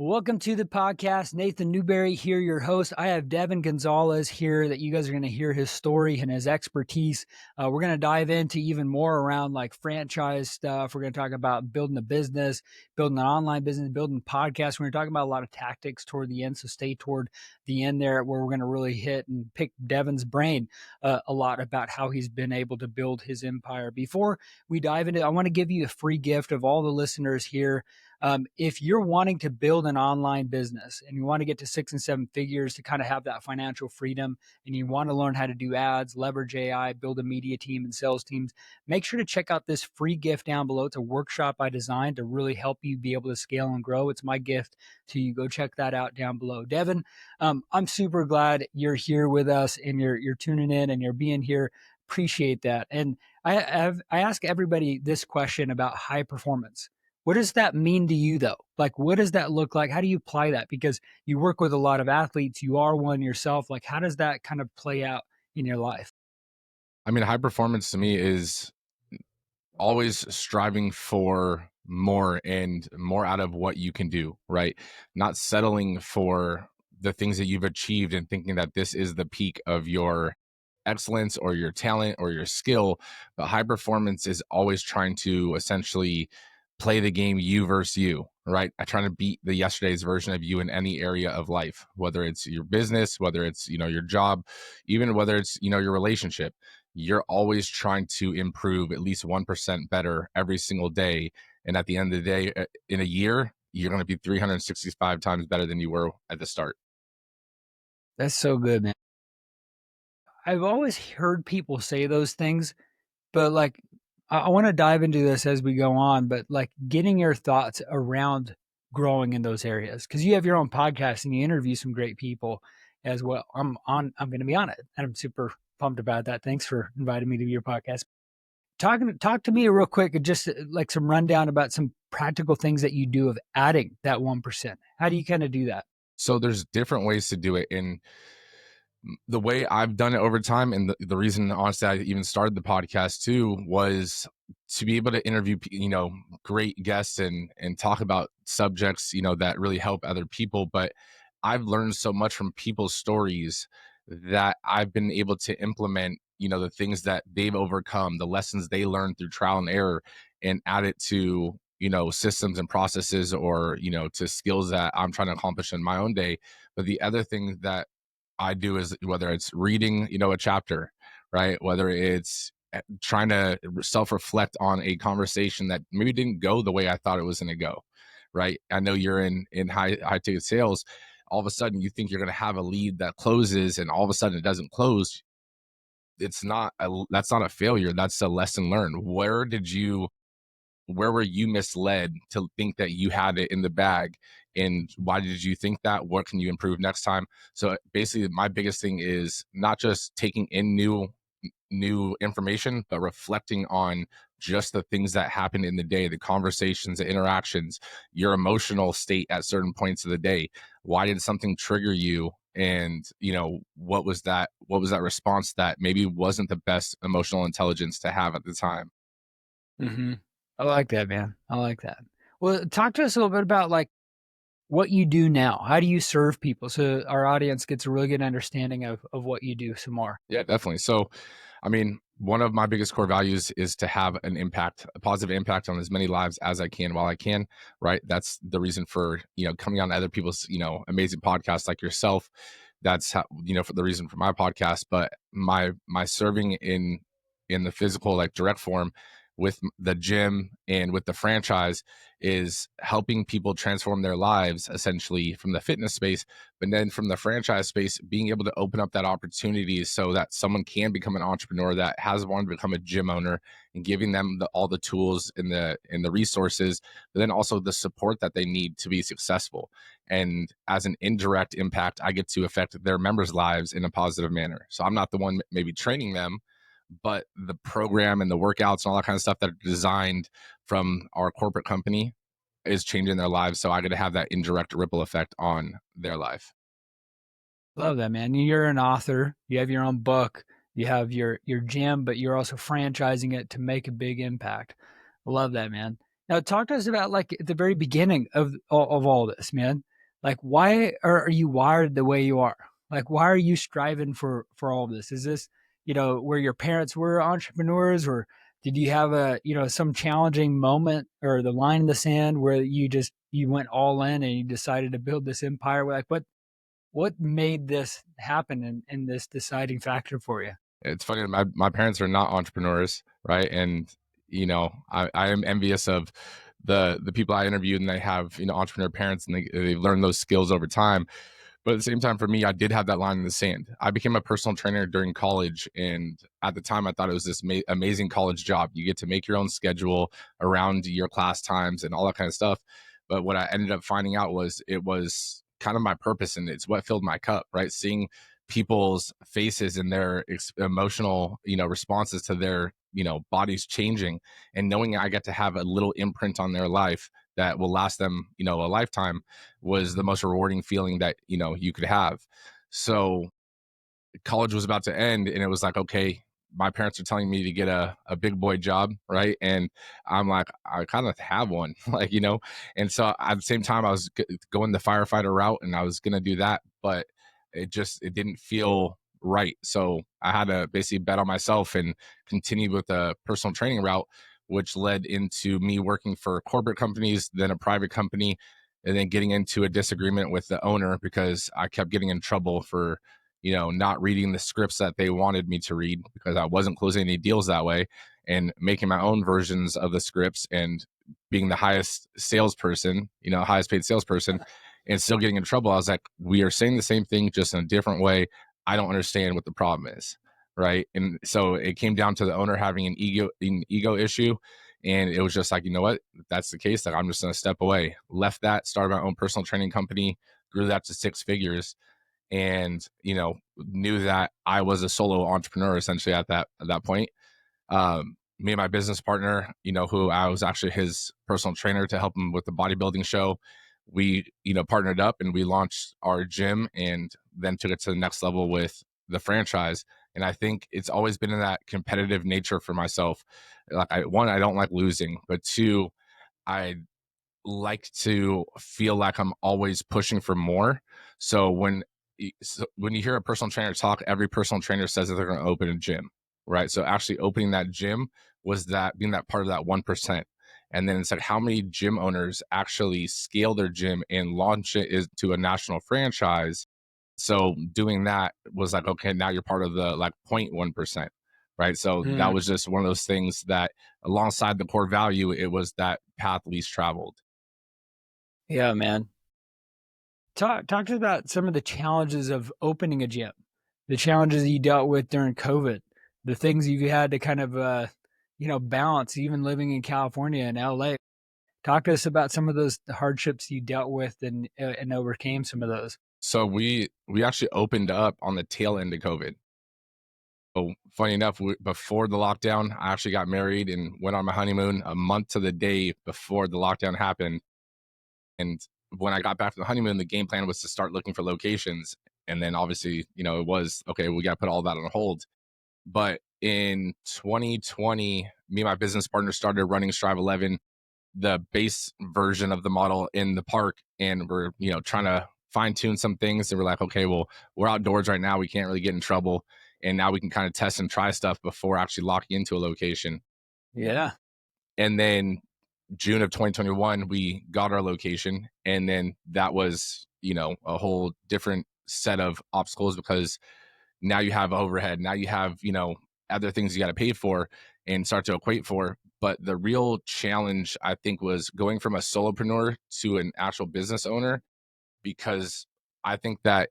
Welcome to the podcast. Nathan Newberry here, your host. I have Devin Gonzalez here that you guys are going to hear his story and his expertise. We're going to dive into even more around like franchise stuff. We're going to talk about building a business, building an online business, building podcasts. We're going to talk about a lot of tactics toward the end. So stay toward the end there where we're going to really hit and pick Devin's brain a lot about how he's been able to build his empire. Before we dive into it, I want to give you a free gift of all the listeners here. If you're wanting to build an online business and you want to get to 6 and 7 figures to kind of have that financial freedom and you want to learn how to do ads, leverage AI, build a media team and sales teams, make sure to check out this free gift down below. It's a workshop I designed to really help you be able to scale and grow. It's my gift to you. Go check that out down below. Devin, I'm super glad you're here with us and you're tuning in and you're being here. Appreciate that. And I ask everybody this question about high performance. What does that mean to you though? Like, what does that look like? How do you apply that? Because you work with a lot of athletes, you are one yourself. Like, how does that kind of play out in your life? I mean, high performance to me is always striving for more and more out of what you can do, right? Not settling for the things that you've achieved and thinking that this is the peak of your excellence or your talent or your skill. But high performance is always trying to essentially play the game you versus you, right? I try to beat the yesterday's version of you in any area of life, whether it's your business, whether it's, your job, even whether it's, your relationship. You're always trying to improve at least 1% better every single day. And at the end of the day, in a year, you're going to be 365 times better than you were at the start. That's so good, man. I've always heard people say those things, but like, I want to dive into this as we go on, but like getting your thoughts around growing in those areas because you have your own podcast and you interview some great people as well. I'm going to be on it, and I'm super pumped about that. Thanks for inviting me to your podcast. Talk to me real quick, just like some rundown about some practical things that you do of adding that 1%. How do you kind of do that? So there's different ways to do it. And the way I've done it over time, and the reason, honestly, I even started the podcast too, was to be able to interview, great guests and talk about subjects, that really help other people. But I've learned so much from people's stories that I've been able to implement, the things that they've overcome, the lessons they learned through trial and error, and add it to, systems and processes or, to skills that I'm trying to accomplish in my own day. But the other thing that I do is whether it's reading, a chapter, right? Whether it's trying to self-reflect on a conversation that maybe didn't go the way I thought it was going to go, right? I know you're in high ticket sales. All of a sudden, you think you're going to have a lead that closes, and all of a sudden, it doesn't close. That's not a failure. That's a lesson learned. Where were you misled to think that you had it in the bag, and why did you think that? What can you improve next time? So basically my biggest thing is not just taking in new information, but reflecting on just the things that happen in the day, the conversations, the interactions, your emotional state at certain points of the day. Why did something trigger you? And what was that response that maybe wasn't the best emotional intelligence to have at the time? Mm-hmm. I like that, man. I like that. Well, talk to us a little bit about like what you do now. How do you serve people so our audience gets a really good understanding of what you do some more? Yeah, definitely. So, I mean, one of my biggest core values is to have an impact, a positive impact on as many lives as I can while I can, right? That's the reason for, coming on other people's, amazing podcasts like yourself. That's how, for the reason for my podcast, but my serving in the physical, like direct form with the gym and with the franchise is helping people transform their lives essentially from the fitness space, but then from the franchise space, being able to open up that opportunity so that someone can become an entrepreneur that has wanted to become a gym owner, and giving them all the tools and the resources, but then also the support that they need to be successful. And as an indirect impact, I get to affect their members' lives in a positive manner. So I'm not the one maybe training them, but the program and the workouts and all that kind of stuff that are designed from our corporate company is changing their lives. So I get to have that indirect ripple effect on their life. Love that, man. You're an author. You have your own book. You have your gym, but you're also franchising it to make a big impact. Love that, man. Now, talk to us about like at the very beginning of all this, man. Like, why are you wired the way you are? Like, why are you striving for all of this? Is this, where your parents were entrepreneurs, or did you have some challenging moment or the line in the sand where you went all in and you decided to build this empire? Like, what made this happen and this deciding factor for you? It's funny, my parents are not entrepreneurs, right? And I am envious of the people I interviewed, and they have entrepreneur parents, and they've learned those skills over time. But at the same time, for me, I did have that line in the sand. I became a personal trainer during college, and at the time, I thought it was this amazing college job. You get to make your own schedule around your class times and all that kind of stuff. But what I ended up finding out was it was kind of my purpose, and it's what filled my cup. Right, seeing people's faces and their emotional, responses to their, bodies changing, and knowing I get to have a little imprint on their life that will last them, a lifetime, was the most rewarding feeling that you could have. So college was about to end, and it was like, okay, my parents are telling me to get a big boy job, right? And I'm like, I kind of have one, like, and so at the same time, I was going the firefighter route, and I was going to do that, but it didn't feel right. So I had to basically bet on myself and continue with the personal training route, which led into me working for corporate companies, then a private company, and then getting into a disagreement with the owner because I kept getting in trouble for not reading the scripts that they wanted me to read, because I wasn't closing any deals that way, and making my own versions of the scripts, and being the highest salesperson, highest paid salesperson, and still getting in trouble. I was like, we are saying the same thing, just in a different way. I don't understand what the problem is. Right. And so it came down to the owner having an ego issue. And it was just like, you know what, if that's the case, like, I'm just going to step away. Left that, started my own personal training company, grew that to 6 figures, and knew that I was a solo entrepreneur essentially at that point. Me and my business partner, who I was actually his personal trainer to help him with the bodybuilding show, we partnered up, and we launched our gym, and then took it to the next level with the franchise. And I think it's always been in that competitive nature for myself. Like, I don't like losing, but two, I like to feel like I'm always pushing for more. So when you hear a personal trainer talk, every personal trainer says that they're going to open a gym, right? So actually opening that gym was that being that part of that 1%. And then it's like, how many gym owners actually scale their gym and launch it to a national franchise? So doing that was like, okay, now you're part of the like 0.1%, right? So that Mm, was just one of those things that, alongside the core value, it was that path least traveled. yeah, man. Talk to us about some of the challenges of opening a gym, the challenges you dealt with during COVID, the things you had to kind of balance, even living in California and LA. Talk to us about some of those hardships you dealt with and overcame some of those. So we actually opened up on the tail end of COVID. So funny enough, before the lockdown, I actually got married and went on my honeymoon a month to the day before the lockdown happened. And when I got back from the honeymoon, the game plan was to start looking for locations. And then obviously, it was okay, we got to put all that on hold. But in 2020, me and my business partner started running Strive 11, the base version of the model in the park, and we're trying to fine tune some things. And we're like, okay, well, we're outdoors right now, we can't really get in trouble, and now we can kind of test and try stuff before actually locking into a location. Yeah. And then June of 2021, we got our location, and then that was a whole different set of obstacles, because now you have overhead, now you have other things you got to pay for and start to equate for. But the real challenge, I think, was going from a solopreneur to an actual business owner, because I think that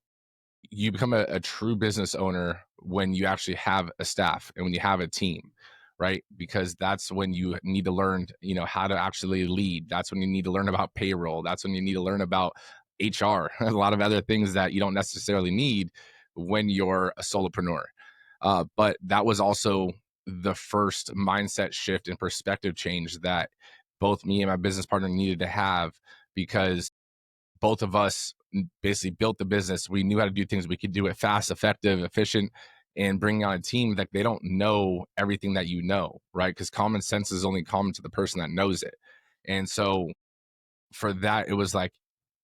you become a true business owner when you actually have a staff and when you have a team, right? Because that's when you need to learn how to actually lead. That's when you need to learn about payroll. That's when you need to learn about HR a lot of other things that you don't necessarily need when you're a solopreneur. But that was also the first mindset shift and perspective change that both me and my business partner needed to have, because both of us basically built the business. We knew how to do things. We could do it fast, effective, efficient, and bringing on a team that they don't know everything that right? Because common sense is only common to the person that knows it. And so for that, it was like,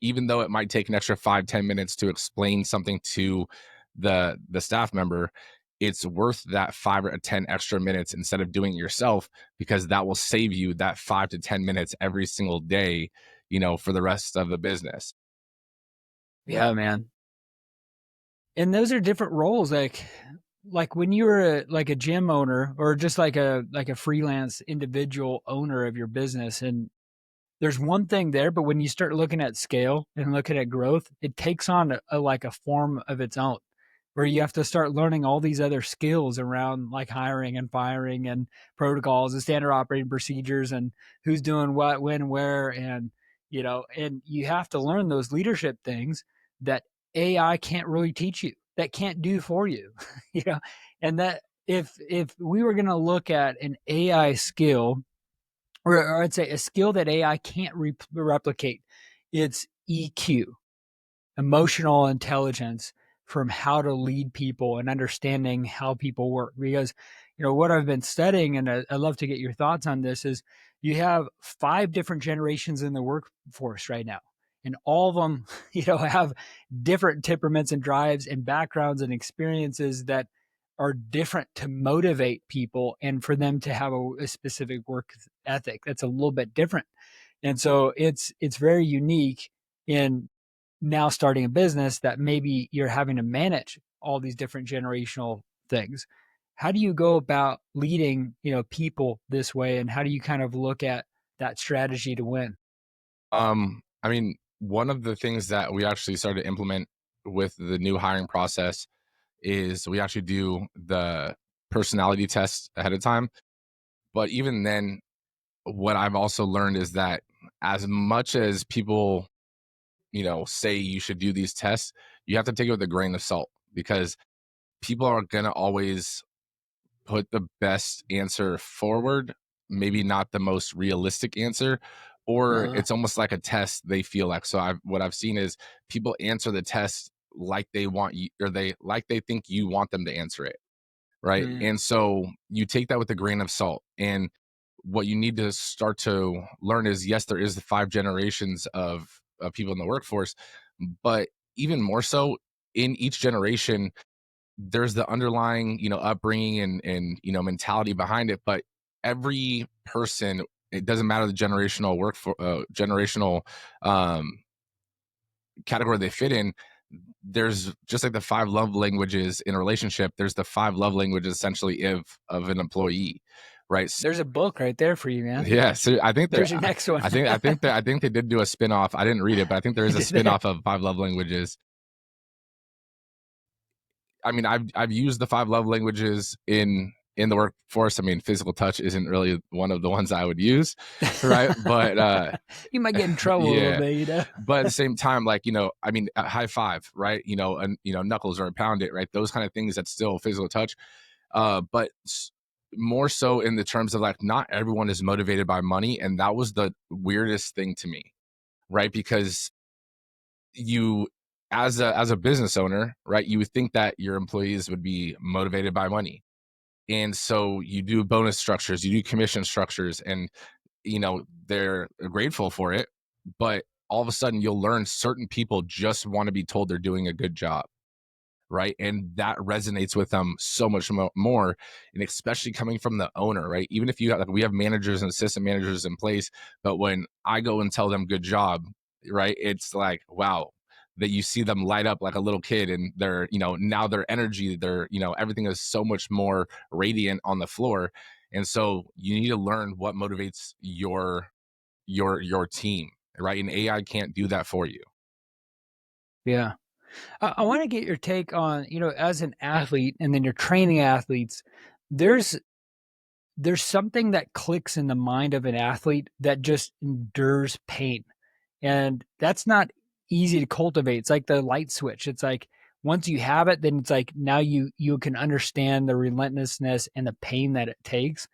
even though it might take an extra 5-10 minutes to explain something to the staff member, it's worth that 5 or 10 extra minutes instead of doing it yourself, because that will save you that 5 to 10 minutes every single day, for the rest of the business. Yeah, man. And those are different roles. Like when you're like a gym owner or just like a freelance individual owner of your business, and there's one thing there, but when you start looking at scale and looking at growth, it takes on like a form of its own, where you have to start learning all these other skills around like hiring and firing and protocols and standard operating procedures and who's doing what, when, where, and and you have to learn those leadership things that AI can't really teach you, that can't do for you, you know, and that if we were going to look at an AI skill, or I'd say a skill that AI can't replicate, it's EQ, emotional intelligence, from how to lead people and understanding how people work. Because, what I've been studying, and I'd love to get your thoughts on this, is you have 5 different generations in the workforce right now. And all of them, have different temperaments and drives and backgrounds and experiences that are different to motivate people and for them to have a specific work ethic that's a little bit different. And so it's very unique in now starting a business that maybe you're having to manage all these different generational things. How do you go about leading, people this way, and how do you kind of look at that strategy to win? I mean, one of the things that we actually started to implement with the new hiring process is we actually do the personality test ahead of time. But even then, what I've also learned is that as much as people, say you should do these tests, you have to take it with a grain of salt, because people are going to always put the best answer forward, maybe not the most realistic answer, or Uh, it's almost like a test they feel like. So what I've seen is people answer the test like they want you, or they think you want them to answer it, right? mm, And so you take that with a grain of salt. And what you need to start to learn is, yes, there is the 5 generations of people in the workforce, but even more so, in each generation there's the underlying, upbringing and mentality behind it. But every person, it doesn't matter the generational generational um category they fit in. There's just like the 5 love languages in a relationship, there's the 5 love languages essentially of an employee, right? there's a book right there for you, man. Yeah, so I think there There's your next one. I think they did do a spin-off. I didn't read it, but I think there is a There. spin-off of 5 love languages. I mean, I've used the 5 love languages in the workforce. I mean, physical touch isn't really one of the ones I would use, right? But You might get in trouble a little yeah, bit. but at the same time, like, I mean, a high five, right? And knuckles or a pound it, right? Those kind of things, that's still physical touch. But more so in the terms of, like, not everyone is motivated by money, and that was the weirdest thing to me, right? Because you, as a business owner, right, you would think that your employees would be motivated by money. And so you do bonus structures, you do commission structures, and they're grateful for it. But all of a sudden you'll learn certain people just want to be told they're doing a good job, right? And that resonates with them so much more, and especially coming from the owner, right? Even if you have, like, we have managers and assistant managers in place, but when I go and tell them good job, right, it's like, wow, that you see them light up like a little kid, and they're, now their energy, their, everything is so much more radiant on the floor. And so you need to learn what motivates your team, right? And AI can't do that for you. Yeah. I want to get your take on, as an athlete and then you're training athletes, there's there's something that clicks in the mind of an athlete that just endures pain. And that's not easy to cultivate. It's like the light switch. It's like once you have it, then it's like now you can understand the relentlessness and the pain that it takes.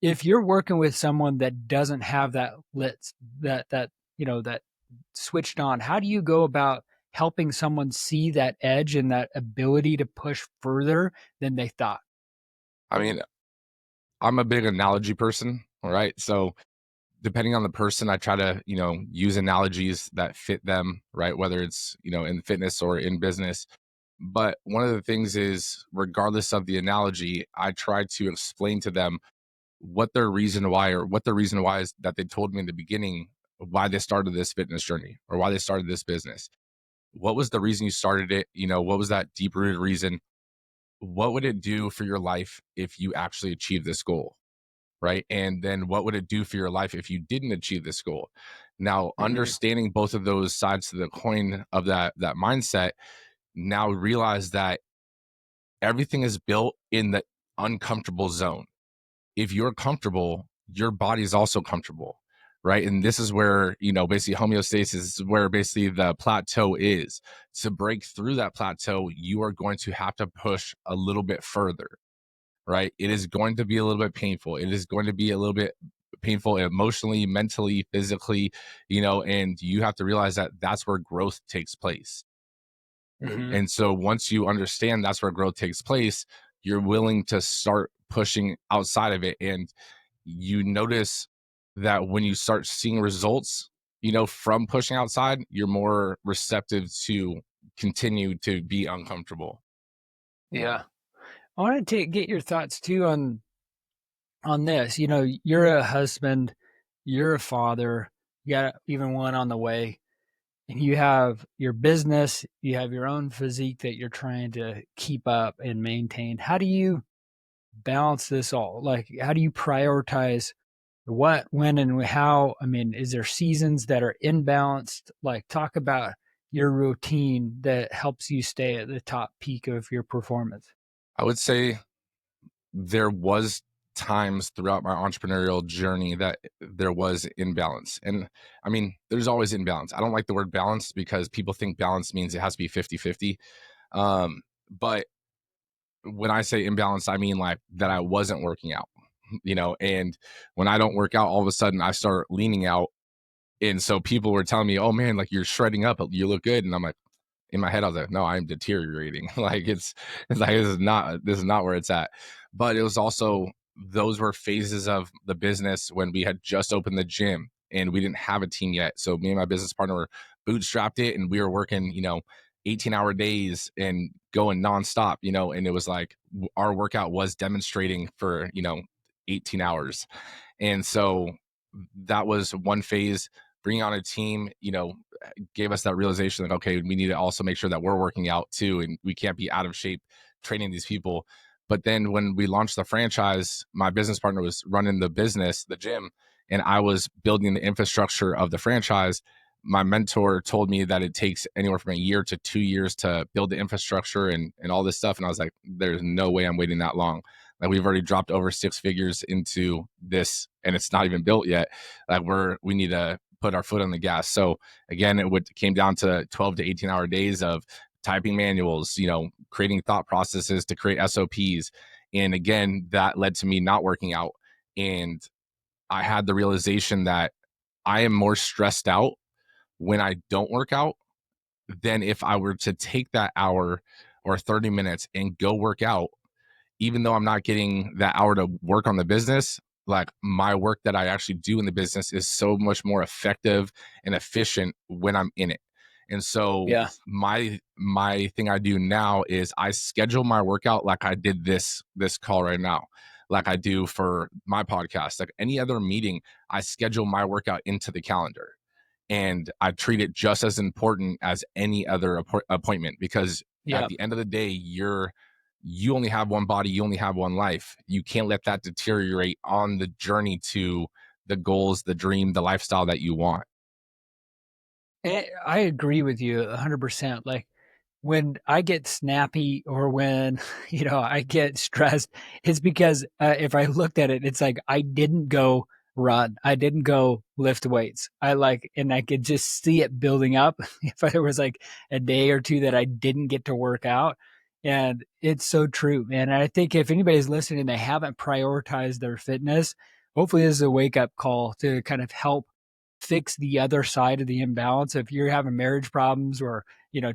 If you're working with someone that doesn't have that lit, that switched on, how do you go about helping someone see that edge and that ability to push further than they thought? I mean, I'm a big analogy person, all right? So depending on the person, I try to, use analogies that fit them, right? Whether it's, in fitness or in business. But one of the things is, regardless of the analogy, I try to explain to them what the reason why is that they told me in the beginning why they started this fitness journey or why they started this business. What was the reason you started it? What was that deep rooted reason? What would it do for your life if you actually achieved this goal? Right. And then what would it do for your life if you didn't achieve this goal? Now, Mm-hmm. understanding both of those sides to the coin of that mindset, now realize that everything is built in the uncomfortable zone. If you're comfortable, your body is also comfortable, right? And this is where, basically homeostasis is where basically the plateau is. To break through that plateau, you are going to have to push a little bit further, right? It is going to be a little bit painful. It is going to be a little bit painful emotionally, mentally, physically, and you have to realize that that's where growth takes place. Mm-hmm. And so once you understand that's where growth takes place, you're willing to start pushing outside of it. And you notice that when you start seeing results, from pushing outside, you're more receptive to continue to be uncomfortable. Yeah. I wanted to get your thoughts too on this. You're a husband, you're a father, you got even one on the way, and you have your business, you have your own physique that you're trying to keep up and maintain. How do you balance this all? Like, how do you prioritize what, when, and how? I mean, is there seasons that are imbalanced? Like, talk about your routine that helps you stay at the top peak of your performance. I would say there was times throughout my entrepreneurial journey that there was imbalance. And I mean, there's always imbalance. I don't like the word balance because people think balance means it has to be 50-50. But when I say imbalance, I mean like that I wasn't working out, and when I don't work out, all of a sudden I start leaning out. And so people were telling me, oh man, like you're shredding up, you look good. And I'm like, in my head, I was like, no, I'm deteriorating. Like it's like this is not where it's at. But it was also, those were phases of the business when we had just opened the gym and we didn't have a team yet. So me and my business partner were bootstrapped it, and we were working, 18-hour days and going nonstop, and it was like our workout was demonstrating for, 18 hours. And so that was one phase. Bringing on a team, gave us that realization that, okay, we need to also make sure that we're working out too, and we can't be out of shape training these people. But then when we launched the franchise, my business partner was running the business, the gym, and I was building the infrastructure of the franchise. My mentor told me that it takes anywhere from a year to 2 years to build the infrastructure and all this stuff. And I was like, there's no way I'm waiting that long. Like, we've already dropped over 6 figures into this and it's not even built yet. Like, we need to put our foot on the gas. So again, came down to 12 to 18-hour days of typing manuals, creating thought processes to create SOPs. And again, that led to me not working out. And I had the realization that I am more stressed out when I don't work out than if I were to take that hour or 30 minutes and go work out. Even though I'm not getting that hour to work on the business, like, my work that I actually do in the business is so much more effective and efficient when I'm in it. And so Yeah. my thing I do now is I schedule my workout like I did this call right now, like I do for my podcast. Like any other meeting, I schedule my workout into the calendar, and I treat it just as important as any other appointment, because at Yeah. the end of the day, you only have one body, you only have one life. You can't let that deteriorate on the journey to the goals, the dream, the lifestyle that you want. I agree with you 100%. Like, when I get snappy or when, I get stressed, it's because if I looked at it, it's like I didn't go run. I didn't go lift weights. And I could just see it building up if there was like a day or two that I didn't get to work out. And it's so true, man. And I think if anybody's listening, and they haven't prioritized their fitness, hopefully this is a wake up call to kind of help fix the other side of the imbalance. If you're having marriage problems or,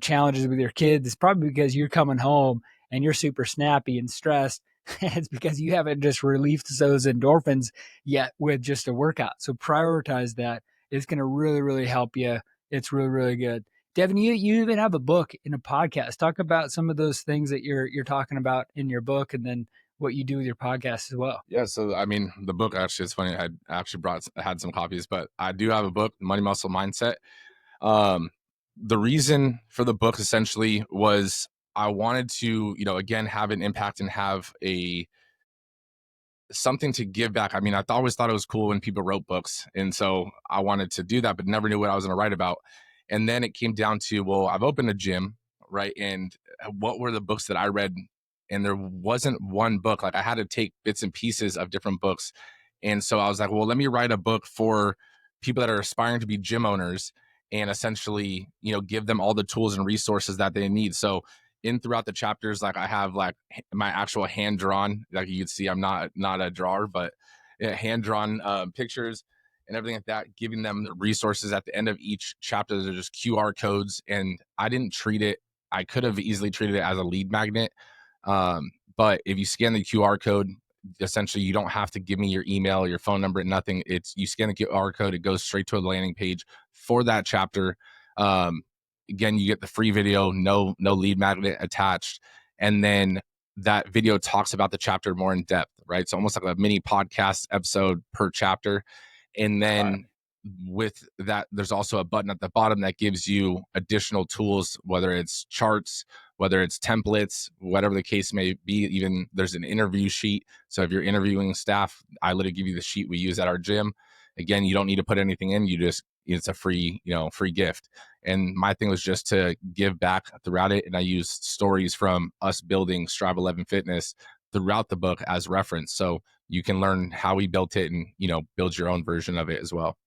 challenges with your kids, it's probably because you're coming home and you're super snappy and stressed It's because you haven't just released those endorphins yet with just a workout. So prioritize that. It's going to really, really help you. It's really, really good. Devin, you even have a book and a podcast. Talk about some of those things that you're talking about in your book, and then what you do with your podcast as well. Yeah, so I mean, the book actually, it's funny. I actually had some copies, but I do have a book, Money Muscle Mindset. Um, the reason for the book essentially was I wanted to, again, have an impact and have a something to give back. I mean, I always thought it was cool when people wrote books, and so I wanted to do that, but never knew what I was going to write about. And then it came down to, well, I've opened a gym, right? And what were the books that I read? And there wasn't one book. Like I had to take bits and pieces of different books, and so I was like, well, let me write a book for people that are aspiring to be gym owners, and essentially, give them all the tools and resources that they need. So in throughout the chapters, like I have like my actual hand drawn, like you can see, I'm not a drawer, but hand drawn pictures and everything like that, giving them the resources at the end of each chapter. They're just QR codes, and I didn't treat it. I could have easily treated it as a lead magnet, but if you scan the QR code, essentially you don't have to give me your email or your phone number, nothing. It's you scan the QR code, it goes straight to a landing page for that chapter. Um, Again, you get the free video, no lead magnet attached, and then that video talks about the chapter more in depth, right? So almost like a mini podcast episode per chapter. And then with that, there's also a button at the bottom that gives you additional tools, whether it's charts, whether it's templates, whatever the case may be. Even there's an interview sheet. So if you're interviewing staff, I literally give you the sheet we use at our gym. Again, you don't need to put anything in. It's a free gift. And my thing was just to give back throughout it. And I used stories from us building Strive 11 Fitness throughout the book as reference. So you can learn how we built it and, build your own version of it as well.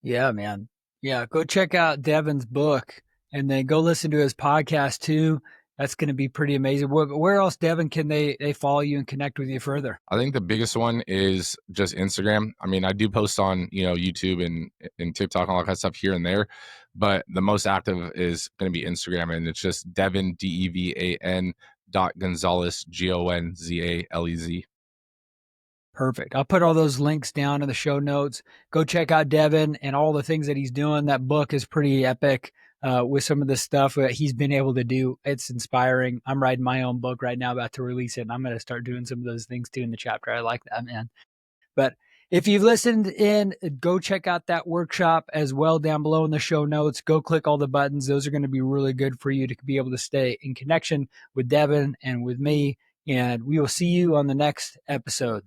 Yeah, man. Yeah, go check out Devin's book, and then go listen to his podcast too. That's going to be pretty amazing. Where else, Devin, can they follow you and connect with you further? I think the biggest one is just Instagram. I mean, I do post on, YouTube and TikTok and all that kind of stuff here and there, but the most active is going to be Instagram, and it's just Devin, Devan .Gonzalez, Gonzalez. Perfect. I'll put all those links down in the show notes. Go check out Devin and all the things that he's doing. That book is pretty epic with some of the stuff that he's been able to do. It's inspiring. I'm writing my own book right now, about to release it, and I'm going to start doing some of those things too in the chapter. I like that, man. But if you've listened in, go check out that workshop as well down below in the show notes. Go click all the buttons. Those are going to be really good for you to be able to stay in connection with Devin and with me. And we will see you on the next episode.